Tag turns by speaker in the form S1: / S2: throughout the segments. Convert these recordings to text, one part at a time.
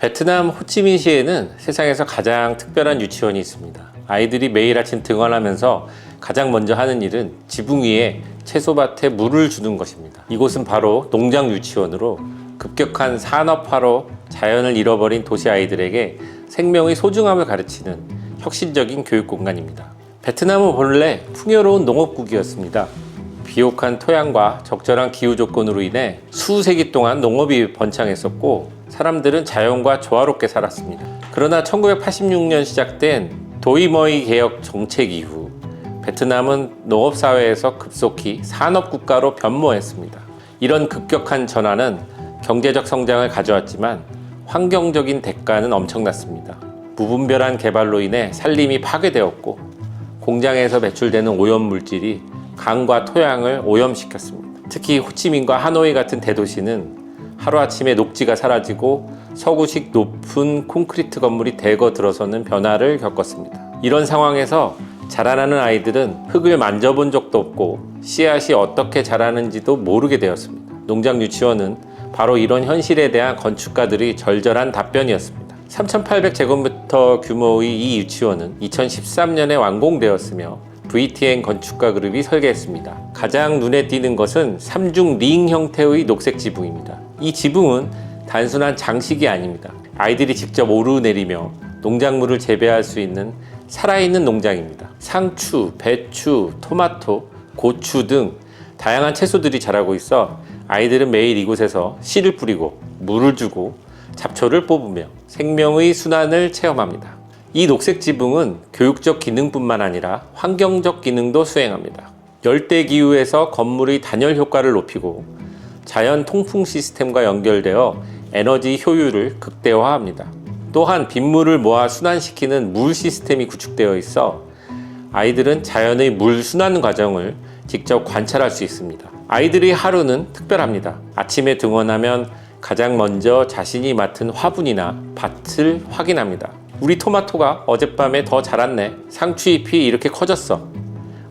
S1: 베트남 호치민시에는 세상에서 가장 특별한 유치원이 있습니다. 아이들이 매일 아침 등원하면서 가장 먼저 하는 일은 지붕 위에 채소밭에 물을 주는 것입니다. 이곳은 바로 농장 유치원으로 급격한 산업화로 자연을 잃어버린 도시 아이들에게 생명의 소중함을 가르치는 혁신적인 교육 공간입니다. 베트남은 본래 풍요로운 농업국이었습니다. 비옥한 토양과 적절한 기후 조건으로 인해 수세기 동안 농업이 번창했었고 사람들은 자연과 조화롭게 살았습니다. 그러나 1986년 시작된 도이머이 개혁 정책 이후 베트남은 농업사회에서 급속히 산업국가로 변모했습니다. 이런 급격한 전환은 경제적 성장을 가져왔지만 환경적인 대가는 엄청났습니다. 무분별한 개발로 인해 산림이 파괴되었고 공장에서 배출되는 오염물질이 강과 토양을 오염시켰습니다. 특히 호치민과 하노이 같은 대도시는 하루아침에 녹지가 사라지고 서구식 높은 콘크리트 건물이 대거 들어서는 변화를 겪었습니다. 이런 상황에서 자라나는 아이들은 흙을 만져본 적도 없고 씨앗이 어떻게 자라는지도 모르게 되었습니다. 농장 유치원은 바로 이런 현실에 대한 건축가들의 절절한 답변이었습니다. 3,800제곱미터 규모의 이 유치원은 2013년에 완공되었으며 VTN 건축가 그룹이 설계했습니다. 가장 눈에 띄는 것은 3중 링 형태의 녹색 지붕입니다. 이 지붕은 단순한 장식이 아닙니다. 아이들이 직접 오르내리며 농작물을 재배할 수 있는 살아있는 농장입니다. 상추, 배추, 토마토, 고추 등 다양한 채소들이 자라고 있어 아이들은 매일 이곳에서 씨를 뿌리고 물을 주고 잡초를 뽑으며 생명의 순환을 체험합니다. 이 녹색 지붕은 교육적 기능뿐만 아니라 환경적 기능도 수행합니다. 열대 기후에서 건물의 단열 효과를 높이고 자연 통풍 시스템과 연결되어 에너지 효율을 극대화합니다. 또한 빗물을 모아 순환시키는 물 시스템이 구축되어 있어 아이들은 자연의 물 순환 과정을 직접 관찰할 수 있습니다. 아이들의 하루는 특별합니다. 아침에 등원하면 가장 먼저 자신이 맡은 화분이나 밭을 확인합니다. 우리 토마토가 어젯밤에 더 자랐네. 상추잎이 이렇게 커졌어.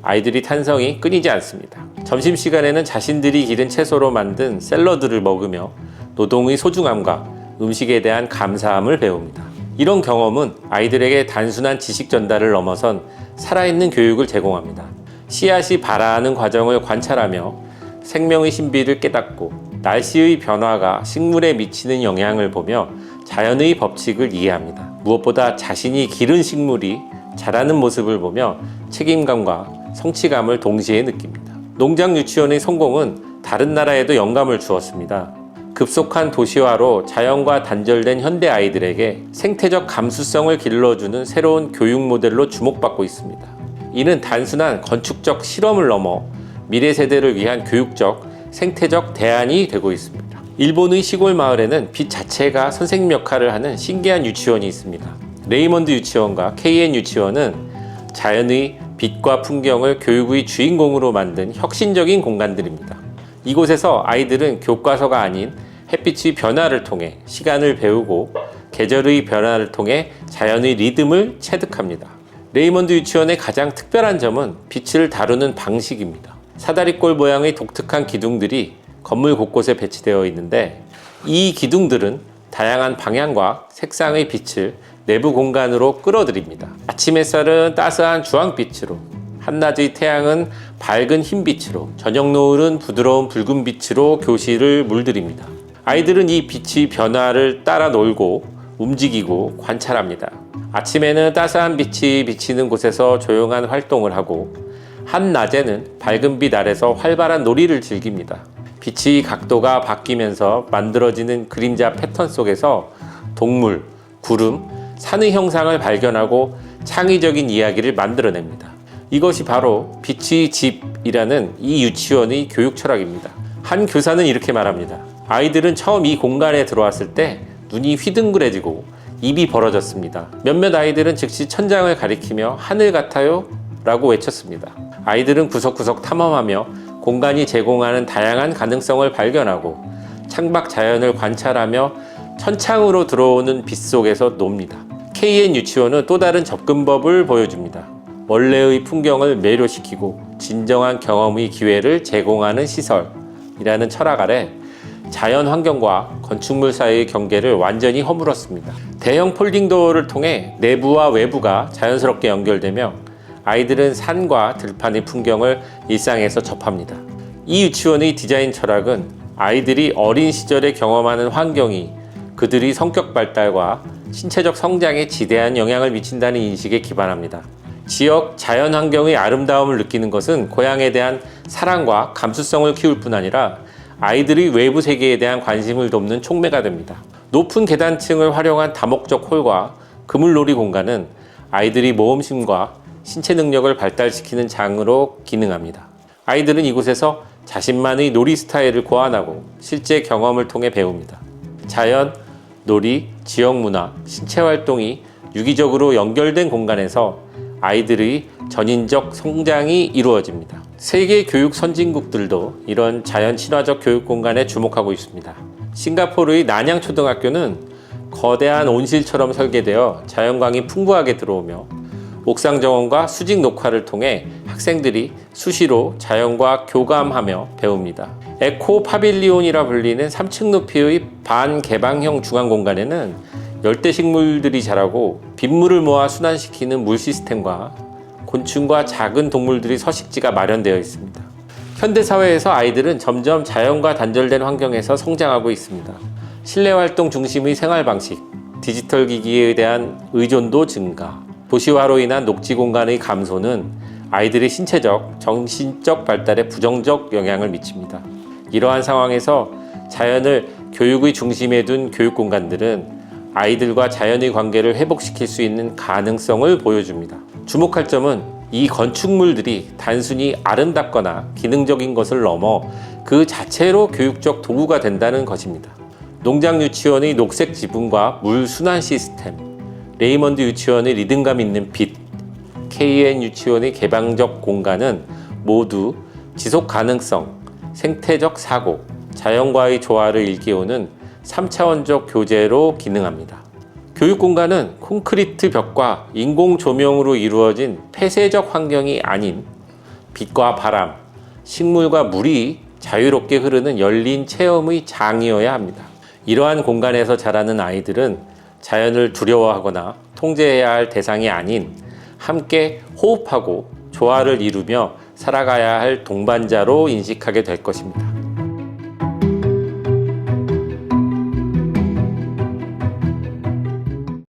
S1: 아이들이 탄성이 끊이지 않습니다. 점심시간에는 자신들이 기른 채소로 만든 샐러드를 먹으며 노동의 소중함과 음식에 대한 감사함을 배웁니다. 이런 경험은 아이들에게 단순한 지식 전달을 넘어선 살아있는 교육을 제공합니다. 씨앗이 발아하는 과정을 관찰하며 생명의 신비를 깨닫고 날씨의 변화가 식물에 미치는 영향을 보며 자연의 법칙을 이해합니다. 무엇보다 자신이 기른 식물이 자라는 모습을 보며 책임감과 성취감을 동시에 느낍니다. 농장 유치원의 성공은 다른 나라에도 영감을 주었습니다. 급속한 도시화로 자연과 단절된 현대 아이들에게 생태적 감수성을 길러주는 새로운 교육 모델로 주목받고 있습니다. 이는 단순한 건축적 실험을 넘어 미래 세대를 위한 교육적, 생태적 대안이 되고 있습니다. 일본의 시골 마을에는 빛 자체가 선생님 역할을 하는 신기한 유치원이 있습니다. 레이먼드 유치원과 KN 유치원은 자연의 빛과 풍경을 교육의 주인공으로 만든 혁신적인 공간들입니다. 이곳에서 아이들은 교과서가 아닌 햇빛의 변화를 통해 시간을 배우고 계절의 변화를 통해 자연의 리듬을 체득합니다. 레이먼드 유치원의 가장 특별한 점은 빛을 다루는 방식입니다. 사다리꼴 모양의 독특한 기둥들이 건물 곳곳에 배치되어 있는데 이 기둥들은 다양한 방향과 색상의 빛을 내부 공간으로 끌어들입니다. 아침 햇살은 따스한 주황빛으로, 한낮의 태양은 밝은 흰빛으로, 저녁 노을은 부드러운 붉은빛으로 교실을 물들입니다. 아이들은 이 빛의 변화를 따라 놀고 움직이고 관찰합니다. 아침에는 따스한 빛이 비치는 곳에서 조용한 활동을 하고 한낮에는 밝은 빛 아래서 활발한 놀이를 즐깁니다. 빛의 각도가 바뀌면서 만들어지는 그림자 패턴 속에서 동물, 구름, 산의 형상을 발견하고 창의적인 이야기를 만들어냅니다. 이것이 바로 빛의 집이라는 이 유치원의 교육 철학입니다. 한 교사는 이렇게 말합니다. 아이들은 처음 이 공간에 들어왔을 때 눈이 휘둥그레지고 입이 벌어졌습니다. 몇몇 아이들은 즉시 천장을 가리키며 하늘 같아요? 라고 외쳤습니다. 아이들은 구석구석 탐험하며 공간이 제공하는 다양한 가능성을 발견하고 창밖 자연을 관찰하며 천창으로 들어오는 빛 속에서 놉니다. KN 유치원은 또 다른 접근법을 보여줍니다. 원래의 풍경을 매료시키고 진정한 경험의 기회를 제공하는 시설이라는 철학 아래 자연 환경과 건축물 사이의 경계를 완전히 허물었습니다. 대형 폴딩도어를 통해 내부와 외부가 자연스럽게 연결되며 아이들은 산과 들판의 풍경을 일상에서 접합니다. 이 유치원의 디자인 철학은 아이들이 어린 시절에 경험하는 환경이 그들의 성격 발달과 신체적 성장에 지대한 영향을 미친다는 인식에 기반합니다. 지역 자연 환경의 아름다움을 느끼는 것은 고향에 대한 사랑과 감수성을 키울 뿐 아니라 아이들의 외부 세계에 대한 관심을 돕는 촉매가 됩니다. 높은 계단층을 활용한 다목적 홀과 그물놀이 공간은 아이들이 모험심과 신체 능력을 발달시키는 장으로 기능합니다. 아이들은 이곳에서 자신만의 놀이 스타일을 고안하고 실제 경험을 통해 배웁니다. 자연, 놀이, 지역 문화, 신체 활동이 유기적으로 연결된 공간에서 아이들의 전인적 성장이 이루어집니다. 세계 교육 선진국들도 이런 자연 친화적 교육 공간에 주목하고 있습니다. 싱가포르의 난양 초등학교는 거대한 온실처럼 설계되어 자연광이 풍부하게 들어오며 옥상 정원과 수직 녹화를 통해 학생들이 수시로 자연과 교감하며 배웁니다. 에코 파빌리온이라 불리는 3층 높이의 반개방형 중앙 공간에는 열대 식물들이 자라고 빗물을 모아 순환시키는 물 시스템과 곤충과 작은 동물들이 서식지가 마련되어 있습니다. 현대사회에서 아이들은 점점 자연과 단절된 환경에서 성장하고 있습니다. 실내 활동 중심의 생활 방식, 디지털 기기에 대한 의존도 증가, 도시화로 인한 녹지 공간의 감소는 아이들의 신체적, 정신적 발달에 부정적 영향을 미칩니다. 이러한 상황에서 자연을 교육의 중심에 둔 교육 공간들은 아이들과 자연의 관계를 회복시킬 수 있는 가능성을 보여줍니다. 주목할 점은 이 건축물들이 단순히 아름답거나 기능적인 것을 넘어 그 자체로 교육적 도구가 된다는 것입니다. 농장 유치원의 녹색 지붕과 물 순환 시스템, 레이먼드 유치원의 리듬감 있는 빛, KN 유치원의 개방적 공간은 모두 지속 가능성, 생태적 사고, 자연과의 조화를 일깨우는 3차원적 교재로 기능합니다. 교육 공간은 콘크리트 벽과 인공 조명으로 이루어진 폐쇄적 환경이 아닌 빛과 바람, 식물과 물이 자유롭게 흐르는 열린 체험의 장이어야 합니다. 이러한 공간에서 자라는 아이들은 자연을 두려워하거나 통제해야 할 대상이 아닌 함께 호흡하고 조화를 이루며 살아가야 할 동반자로 인식하게 될 것입니다.